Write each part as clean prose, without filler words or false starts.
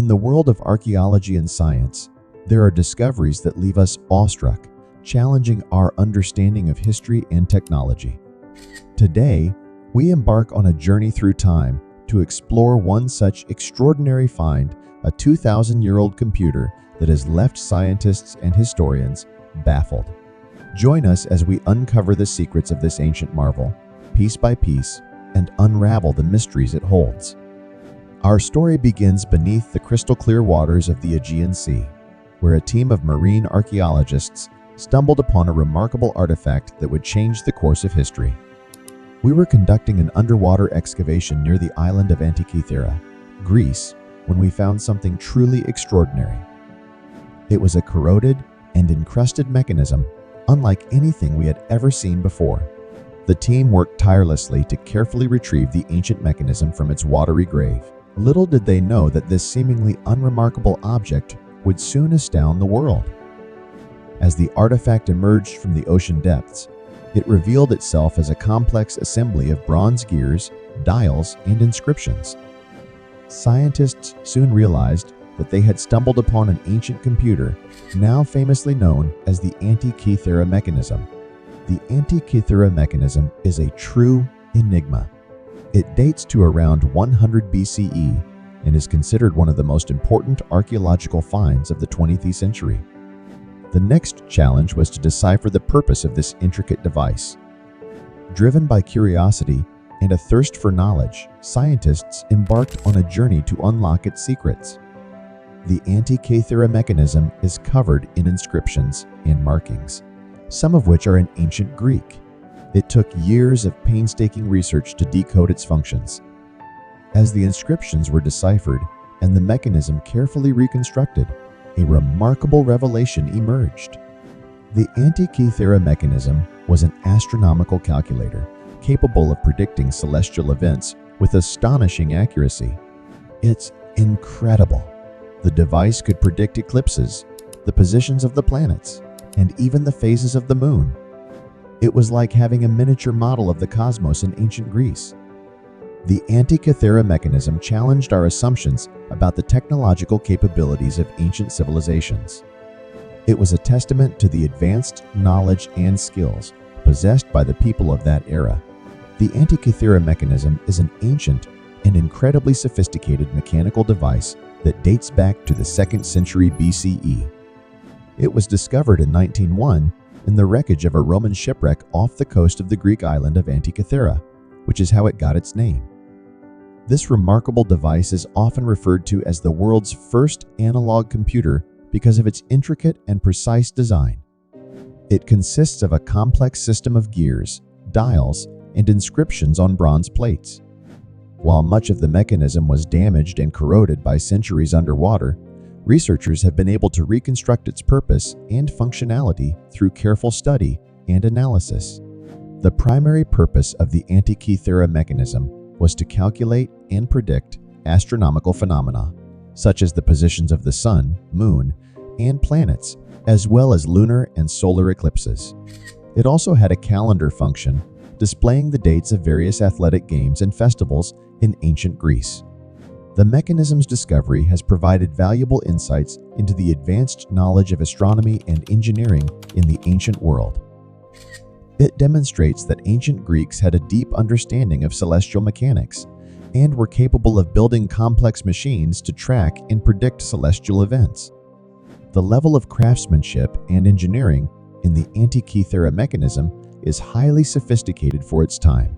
In the world of archaeology and science, there are discoveries that leave us awestruck, challenging our understanding of history and technology. Today, we embark on a journey through time to explore one such extraordinary find, a 2,000-year-old computer that has left scientists and historians baffled. Join us as we uncover the secrets of this ancient marvel, piece by piece, and unravel the mysteries it holds. Our story begins beneath the crystal-clear waters of the Aegean Sea, where a team of marine archaeologists stumbled upon a remarkable artifact that would change the course of history. We were conducting an underwater excavation near the island of Antikythera, Greece, when we found something truly extraordinary. It was a corroded and encrusted mechanism unlike anything we had ever seen before. The team worked tirelessly to carefully retrieve the ancient mechanism from its watery grave. Little did they know that this seemingly unremarkable object would soon astound the world. As the artifact emerged from the ocean depths, it revealed itself as a complex assembly of bronze gears, dials, and inscriptions. Scientists soon realized that they had stumbled upon an ancient computer, now famously known as the Antikythera mechanism. The Antikythera mechanism is a true enigma. It dates to around 100 BCE and is considered one of the most important archaeological finds of the 20th century. The next challenge was to decipher the purpose of this intricate device. Driven by curiosity and a thirst for knowledge, scientists embarked on a journey to unlock its secrets. The Antikythera mechanism is covered in inscriptions and markings, some of which are in ancient Greek. It took years of painstaking research to decode its functions. As the inscriptions were deciphered and the mechanism carefully reconstructed, a remarkable revelation emerged. The Antikythera mechanism was an astronomical calculator capable of predicting celestial events with astonishing accuracy. It's incredible. The device could predict eclipses, the positions of the planets, and even the phases of the moon. It was like having a miniature model of the cosmos in ancient Greece. The Antikythera mechanism challenged our assumptions about the technological capabilities of ancient civilizations. It was a testament to the advanced knowledge and skills possessed by the people of that era. The Antikythera mechanism is an ancient and incredibly sophisticated mechanical device that dates back to the 2nd century BCE. It was discovered in 1901 in the wreckage of a Roman shipwreck off the coast of the Greek island of Antikythera, which is how it got its name. This remarkable device is often referred to as the world's first analog computer because of its intricate and precise design. It consists of a complex system of gears, dials, and inscriptions on bronze plates. While much of the mechanism was damaged and corroded by centuries underwater, researchers have been able to reconstruct its purpose and functionality through careful study and analysis. The primary purpose of the Antikythera mechanism was to calculate and predict astronomical phenomena, such as the positions of the sun, moon, and planets, as well as lunar and solar eclipses. It also had a calendar function, displaying the dates of various athletic games and festivals in ancient Greece. The mechanism's discovery has provided valuable insights into the advanced knowledge of astronomy and engineering in the ancient world. It demonstrates that ancient Greeks had a deep understanding of celestial mechanics and were capable of building complex machines to track and predict celestial events. The level of craftsmanship and engineering in the Antikythera mechanism is highly sophisticated for its time.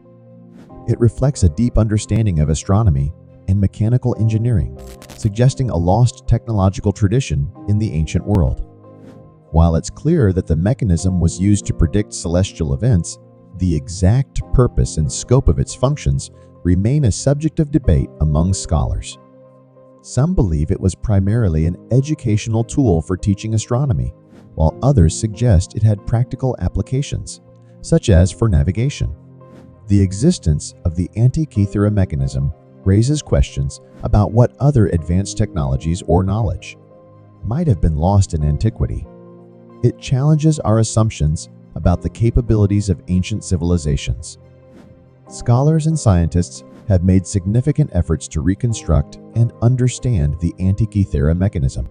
It reflects a deep understanding of astronomy and mechanical engineering, suggesting a lost technological tradition in the ancient world. While it's clear that the mechanism was used to predict celestial events, the exact purpose and scope of its functions remain a subject of debate among scholars. Some believe it was primarily an educational tool for teaching astronomy, while others suggest it had practical applications, such as for navigation. The existence of the Antikythera mechanism raises questions about what other advanced technologies or knowledge might have been lost in antiquity. It challenges our assumptions about the capabilities of ancient civilizations. Scholars and scientists have made significant efforts to reconstruct and understand the Antikythera mechanism.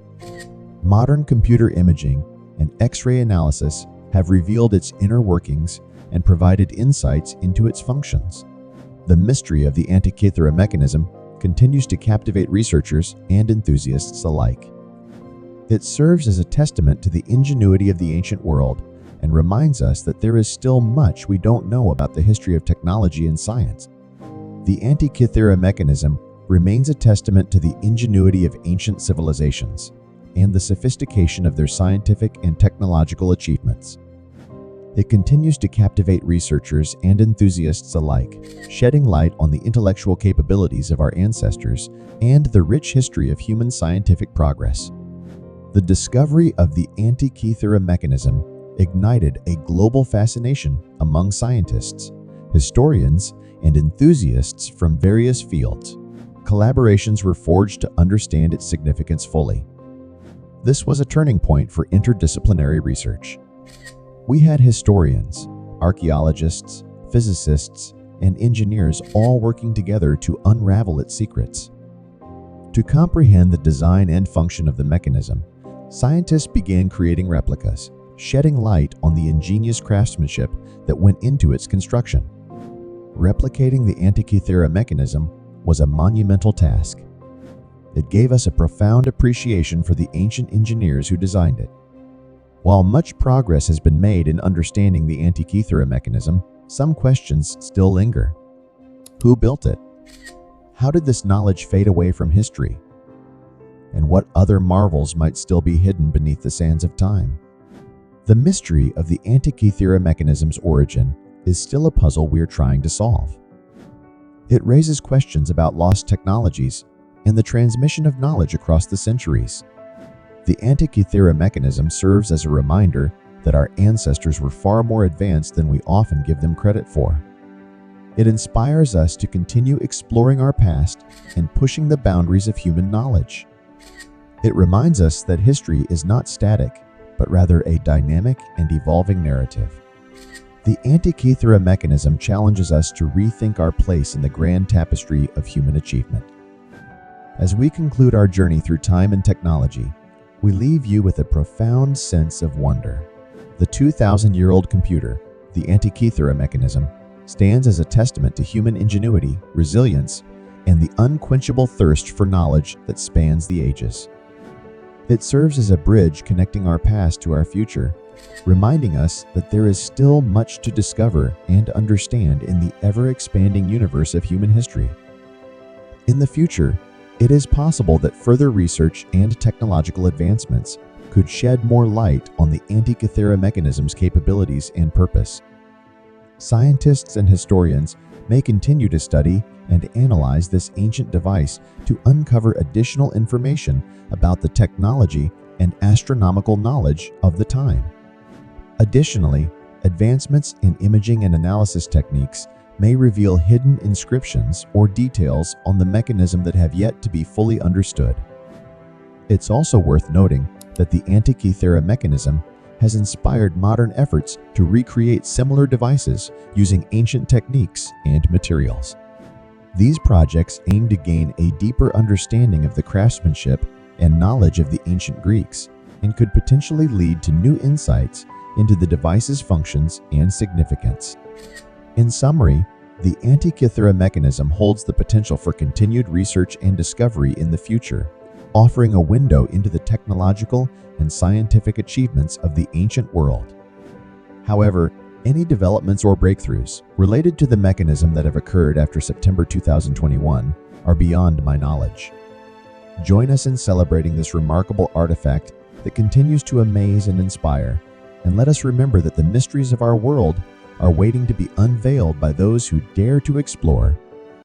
Modern computer imaging and X-ray analysis have revealed its inner workings and provided insights into its functions. The mystery of the Antikythera mechanism continues to captivate researchers and enthusiasts alike. It serves as a testament to the ingenuity of the ancient world and reminds us that there is still much we don't know about the history of technology and science. The Antikythera mechanism remains a testament to the ingenuity of ancient civilizations and the sophistication of their scientific and technological achievements. It continues to captivate researchers and enthusiasts alike, shedding light on the intellectual capabilities of our ancestors and the rich history of human scientific progress. The discovery of the Antikythera mechanism ignited a global fascination among scientists, historians, and enthusiasts from various fields. Collaborations were forged to understand its significance fully. This was a turning point for interdisciplinary research. We had historians, archaeologists, physicists, and engineers all working together to unravel its secrets. To comprehend the design and function of the mechanism, scientists began creating replicas, shedding light on the ingenious craftsmanship that went into its construction. Replicating the Antikythera mechanism was a monumental task. It gave us a profound appreciation for the ancient engineers who designed it. While much progress has been made in understanding the Antikythera mechanism, some questions still linger. Who built it? How did this knowledge fade away from history? And what other marvels might still be hidden beneath the sands of time? The mystery of the Antikythera mechanism's origin is still a puzzle we are trying to solve. It raises questions about lost technologies and the transmission of knowledge across the centuries. The Antikythera mechanism serves as a reminder that our ancestors were far more advanced than we often give them credit for. It inspires us to continue exploring our past and pushing the boundaries of human knowledge. It reminds us that history is not static, but rather a dynamic and evolving narrative. The Antikythera mechanism challenges us to rethink our place in the grand tapestry of human achievement. As we conclude our journey through time and technology, we leave you with a profound sense of wonder. The 2,000-year-old computer, the Antikythera mechanism, stands as a testament to human ingenuity, resilience, and the unquenchable thirst for knowledge that spans the ages. It serves as a bridge connecting our past to our future, reminding us that there is still much to discover and understand in the ever-expanding universe of human history. In the future, it is possible that further research and technological advancements could shed more light on the Antikythera mechanism's capabilities and purpose. Scientists and historians may continue to study and analyze this ancient device to uncover additional information about the technology and astronomical knowledge of the time. Additionally, advancements in imaging and analysis techniques may reveal hidden inscriptions or details on the mechanism that have yet to be fully understood. It's also worth noting that the Antikythera mechanism has inspired modern efforts to recreate similar devices using ancient techniques and materials. These projects aim to gain a deeper understanding of the craftsmanship and knowledge of the ancient Greeks and could potentially lead to new insights into the device's functions and significance. In summary, the Antikythera mechanism holds the potential for continued research and discovery in the future, offering a window into the technological and scientific achievements of the ancient world. However, any developments or breakthroughs related to the mechanism that have occurred after September 2021 are beyond my knowledge. Join us in celebrating this remarkable artifact that continues to amaze and inspire, and let us remember that the mysteries of our world are waiting to be unveiled by those who dare to explore